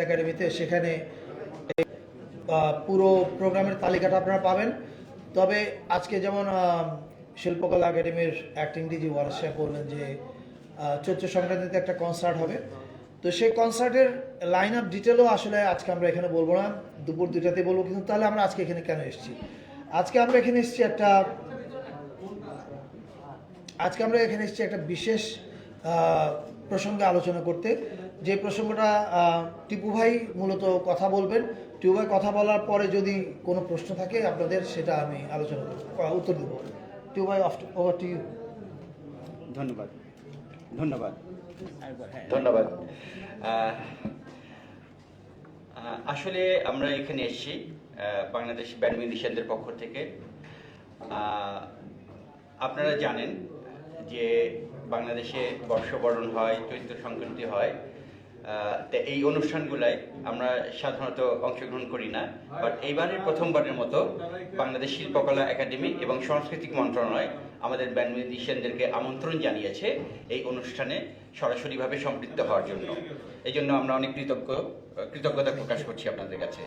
একাডেমিতে, সেখানে পুরো প্রোগ্রামের তালিকাটা আপনারা পাবেন। তবে আজকে যেমন শিল্পকলা একাডেমির অ্যাক্টিং ডিজি ওয়ারেস সাহেব বললেন যে চৈত্র সংক্রান্তিতে একটা কনসার্ট হবে, তো সেই কনসার্টের লাইন আপ ডিটেলও আসলে আজকে আমরা এখানে বলবো না, দুপুর 2টাতে বলবো। কিন্তু তাহলে আমরা আজকে এখানে কেন এসেছি? আজকে আমরা এখানে এসেছি একটা বিশেষ প্রসঙ্গে আলোচনা করতে। যে প্রসঙ্গটা টিপু ভাই মূলত কথা বলবেন। টিপু ভাই কথা বলার পরে যদি কোনো প্রশ্ন থাকে আপনাদের, সেটা আমি আলোচনা উত্তর দেব। টিপু ভাই, ওভার টু ইউ। ধন্যবাদ ধন্যবাদ ধন্যবাদ। আসলে আমরা এখানে এসেছি বাংলাদেশ ব্যান্ড মিউজিশিয়ানদের পক্ষ থেকে। আপনারা জানেন যে বাংলাদেশে বর্ষবরণ হয়, চৈত্র সংক্রান্তি হয়, তো এই অনুষ্ঠানগুলায় আমরা সাধারণত অংশগ্রহণ করি না। বাট এইবারের প্রথমবারের মতো বাংলাদেশ শিল্পকলা একাডেমি এবং সাংস্কৃতিক মন্ত্রণালয় আমাদের ব্যান্ড মিউজিশিয়ানদেরকে আমন্ত্রণ জানিয়েছে এই অনুষ্ঠানে সরাসরিভাবে সম্পৃক্ত হওয়ার জন্য। এই জন্য আমরা অনেক কৃতজ্ঞতা প্রকাশ করছি আপনাদের কাছে।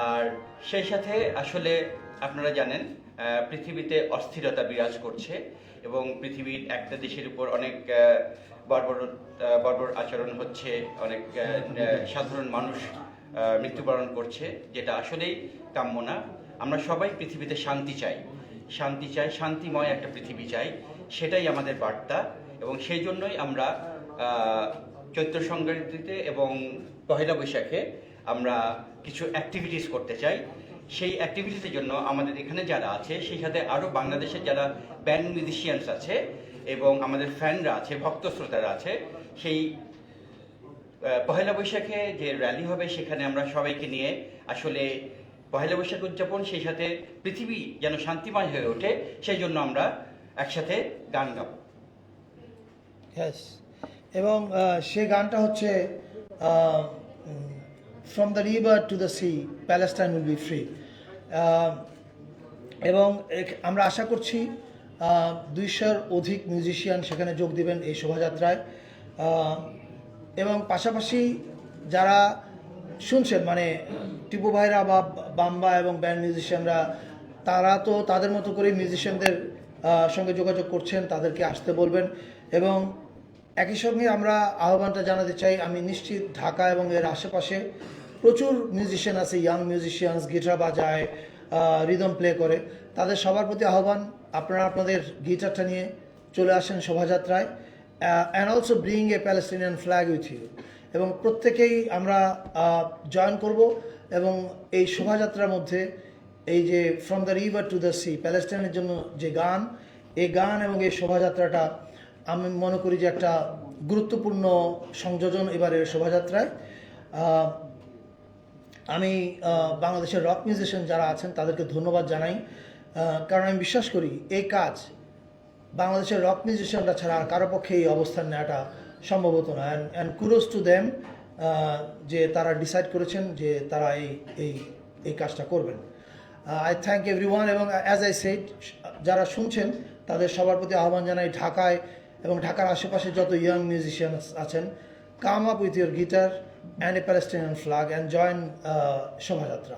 আর সেই সাথে আসলে আপনারা জানেন পৃথিবীতে অস্থিরতা বিরাজ করছে এবং পৃথিবীর একটা দেশের উপর অনেক বর্বর আচরণ হচ্ছে, অনেক সাধারণ মানুষ মৃত্যুবরণ করছে, যেটা আসলেই কাম্য না। আমরা সবাই পৃথিবীতে শান্তি চাই, শান্তিময় একটা পৃথিবী চাই, সেটাই আমাদের বার্তা। এবং সেই জন্যই আমরা চৈত্র সংক্রান্তিতে এবং পহেলা বৈশাখে আমরা কিছু অ্যাক্টিভিটিস করতে চাই। সেই অ্যাক্টিভিটিসের জন্য আমাদের এখানে যারা আছে, সেই সাথে আরও বাংলাদেশের যারা ব্যান্ড মিউজিশিয়ানস আছে এবং আমাদের ফ্যানরা আছে, ভক্ত শ্রোতারা আছে, সেই পহেলা বৈশাখে যে র্যালি হবে সেখানে আমরা সবাইকে নিয়ে আসলে পহেলা বৈশাখ উদযাপন, সেই সাথে পৃথিবী যেন শান্তিময় হয়ে ওঠে, সেই জন্য আমরা একসাথে গান গাব। এবং সেই গানটা হচ্ছে from the river to the C, Palestine will be free. এবং আমরা আশা করছি 200-র অধিক মিউজিশিয়ান সেখানে যোগ দিবেন এই শোভাযাত্রায়। এবং পাশাপাশি যারা শুনছেন, মানে টিপু ভাইরা বা বাম্বা এবং ব্যান্ড মিউজিশিয়ানরা, তারা তো তাদের মতো করে মিউজিশিয়ানদের সঙ্গে যোগাযোগ করছেন, তাদেরকে আসতে বলবেন। এবং একই সঙ্গে আমরা আহ্বানটা জানাতে চাই, আমি নিশ্চিত ঢাকা এবং এর আশেপাশে প্রচুর মিউজিশিয়ান আছে, ইয়াং মিউজিশিয়ানস, গিটার বাজায়, রিদম প্লে করে। তাদের সবার প্রতি আহ্বান, আপনারা আপনাদের গিটারটা নিয়ে চলে আসেন শোভাযাত্রায়, and also bring a Palestinian flag with you. এবং প্রত্যেকেই আমরা জয়েন করব এবং এই শোভাযাত্রার মধ্যে এই যে from the river to the sea, প্যালেস্টাইনের জন্য যে গান, এই গান এবং এই শোভাযাত্রাটা আমি মনে করি যে একটা গুরুত্বপূর্ণ সংযোজন এবারের শোভাযাত্রায়। আমি বাংলাদেশের রক মিউজিশিয়ান যারা আছেন তাদেরকে ধন্যবাদ জানাই, কারণ আমি বিশ্বাস করি এই কাজ বাংলাদেশের রক মিউজিশিয়ানরা ছাড়া আর কারো পক্ষে এই অবস্থান নেওয়াটা সম্ভব হতো না। অ্যান্ড কুডোস টু দেম যে তারা ডিসাইড করেছেন যে তারা এই কাজটা করবেন। I thank everyone. এবং অ্যাজ আই সেড, যারা শুনছেন তাদের সবার প্রতি আহ্বান জানাই, ঢাকায় এবং ঢাকার আশেপাশে যত ইয়াং মিউজিশিয়ানস আছেন, come up with your guitar and a Palestinian flag and join শোভাযাত্রা।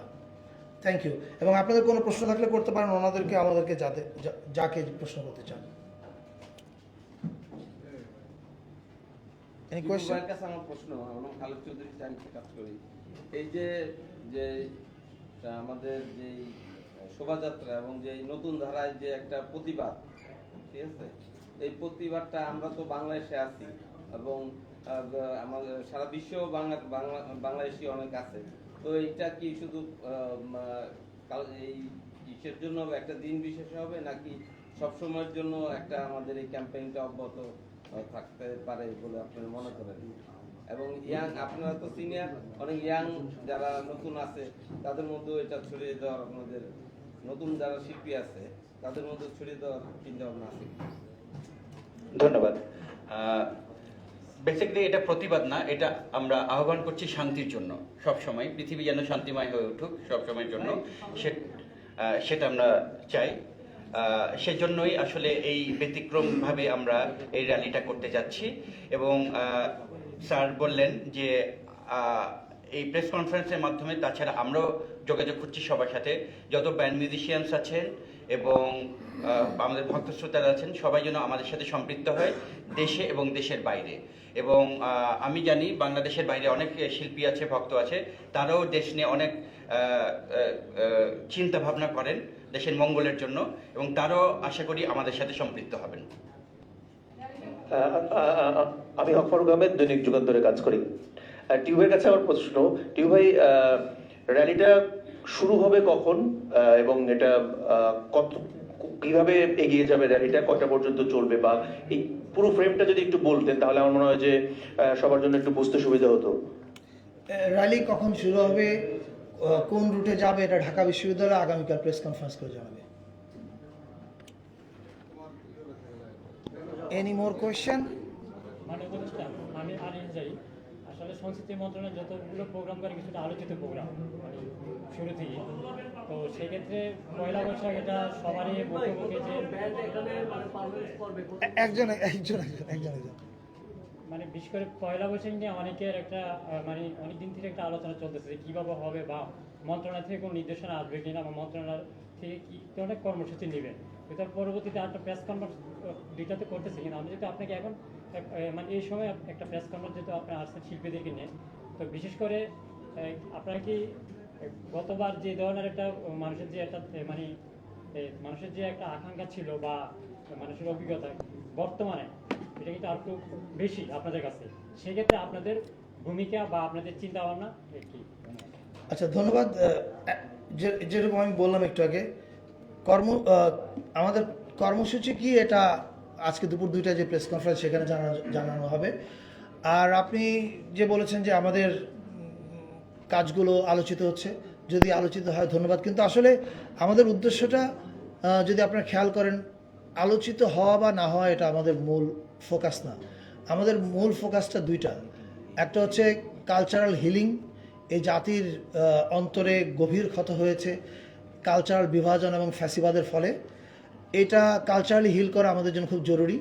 Thank you. এবং আপনাদের কোনো প্রশ্ন থাকলে করতে পারেন ওনাদেরকে, আমাদেরকে যাকে প্রশ্ন করতে চান। Any question? আমার প্রশ্ন, আমরা খালেদ চৌধুরী টাইমসে কাজ করি। এই যে আমাদের যে শোভাযাত্রা এবং যে নতুন ধারায় যে একটা প্রতিবাদ, ঠিক আছে, এই প্রতিবাদটা আমরা তো বাংলাদেশে আছি এবং আমাদের সারা বিশ্ব বাংলাদেশি অনেক আছে। তো এইটা কি শুধু এই ইসের জন্য একটা দিন বিশেষে হবে, নাকি সবসময়ের জন্য একটা আমাদের এই ক্যাম্পেইনটা অব্যাহত থাকতে পারে বলে আপনারা মনে করেন? এবং ইয়াং, আপনারা তো সিনিয়র, অনেক ইয়াং যারা নতুন আছে তাদের মধ্যেও এটা ছড়িয়ে দেওয়ার, আপনাদের নতুন যারা শিল্পী আছে তাদের মধ্যে ছড়িয়ে দেওয়ার চিন্তা ভাবনা আছে? ধন্যবাদ। বেসিক্যালি এটা প্রতিবাদ না, এটা আমরা আহ্বান করছি শান্তির জন্য। সবসময় পৃথিবী যেন শান্তিময় হয়ে উঠুক সবসময়ের জন্য, সেটা আমরা চাই। সেজন্যই আসলে এই ব্যতিক্রমভাবে আমরা এই র্যালিটা করতে যাচ্ছি। এবং স্যার বললেন যে এই প্রেস কনফারেন্সের মাধ্যমে, তাছাড়া আমরাও যোগাযোগ করছি সবার সাথে, যত ব্যান্ড মিউজিশিয়ানস আছেন এবং আমাদের ভক্ত শ্রোতারা আছেন, সবাই যেন আমাদের সাথে সম্পৃক্ত হয় দেশে এবং দেশের বাইরে। এবং আমি জানি বাংলাদেশের বাইরে অনেক শিল্পী আছে, ভক্ত আছে, তারাও দেশ নিয়ে অনেক চিন্তা ভাবনা করেন দেশের মঙ্গলের জন্য, এবং তারাও আশা করি আমাদের সাথে সম্পৃক্ত হবেন। আমি হক ফারুক আহমেদ, দৈনিক যুগান্তরে কাজ করি। টিউবের কাছে আমার প্রশ্ন, টিউ ভাই, র্যালিটা শুরু হবে কখন এবং এটা কত কিভাবে এগিয়ে যাবে, র্যালিটা কয়টা পর্যন্ত চলবে, বা এই পুরো ফ্রেমটা যদি একটু বলতেন তাহলে আমার মনে হয় যে সবার জন্য একটু বুঝতে সুবিধা হতো। র্যালি কখন শুরু হবে, কোন রুটে যাবে, এটা ঢাকা বিশ্ববিদ্যালয় আগামীকাল প্রেস কনফারেন্স করে জানাবে। Any more question? মানে উপদেষ্টা, আমি আনিস যাই। আসলে সংস্কৃতি মন্ত্রণালয় যতগুলো প্রোগ্রাম করে কিছুটা আলোচিত প্রোগ্রাম মানে শুরু থেকে, তো সেক্ষেত্রে পয়লা বৈশাখ এটা সবারই মুখে মুখে যে একজন একজন একজন একজন একজন মানে বিশেষ করে পয়লা বৈশাখ নিয়ে অনেকের একটা মানে অনেক দিন থেকে একটা আলোচনা চলতেছে যে কীভাবে হবে, বা মন্ত্রণালয় থেকে কোনো নির্দেশনা আসবে কিনা, বা মন্ত্রণালয় থেকে কী ধরনের কর্মসূচি নেবেন। এটার পরবর্তীতে একটা প্রেস কনফারেন্স দুইটাতে করতেছে, কিন্তু আমি যদি আপনাকে এখন মানে এই সময় একটা প্রেস কনফারেন্স যেহেতু আপনার আসছেন শিল্পীদেরকে নিয়ে, তো বিশেষ করে আপনারা কি গতবার যে ধরনের একটা মানুষের যে একটা মানে মানুষের যে একটা আকাঙ্ক্ষা ছিল বা মানুষের অভিজ্ঞতা, বর্তমানে এটা কিন্তু আর একটু বেশি আপনাদের কাছে, সেক্ষেত্রে আপনাদের ভূমিকা বা আপনাদের চিন্তা ভাবনা কি? আচ্ছা, ধন্যবাদ। যেরকম আমি বললাম একটু আগে, আমাদের কর্মসূচি কি এটা আজকে দুপুর 2টায় যে প্রেস কনফারেন্স সেখানে জানানো হবে। আর আপনি যে বলেছেন যে আমাদের কাজগুলো আলোচিত হচ্ছে, যদি আলোচিত হয় ধন্যবাদ, কিন্তু আসলে আমাদের উদ্দেশ্যটা যদি আপনারা খেয়াল করেন, আলোচিত হওয়া বা না হওয়া এটা আমাদের মূল ফোকাস না। আমাদের মূল ফোকাসটা দুইটা, একটা হচ্ছে কালচারাল হিলিং। এই জাতির অন্তরে গভীর ক্ষত হয়েছে কালচারাল বিভাজন এবং ফ্যাসিবাদের ফলে, এটা কালচারালি হিল করা আমাদের জন্য খুব জরুরি।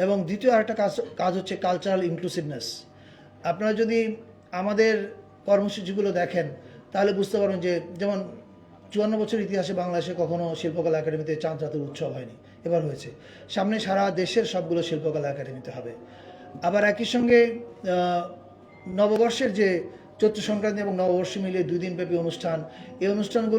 এবং দ্বিতীয় আরেকটা কাজ হচ্ছে কালচারাল ইনক্লুসিভনেস। আপনারা যদি আমাদের কর্মসূচিগুলো দেখেন তাহলে বুঝতে পারবেন যে, যেমন 54 বছর ইতিহাসে বাংলাদেশে কখনো শিল্পকলা একাডেমিতে চাঁদ রাতের উৎসব হয়নি, এবার হয়েছে। সামনে সারা দেশের সবগুলো শিল্পকলা একাডেমিতে হবে। আবার একই সঙ্গে নববর্ষের যে চৈত্র সংক্রান্তি এবং নববর্ষ মিলিয়ে 2 দিনব্যাপী অনুষ্ঠান, এই অনুষ্ঠানগুলো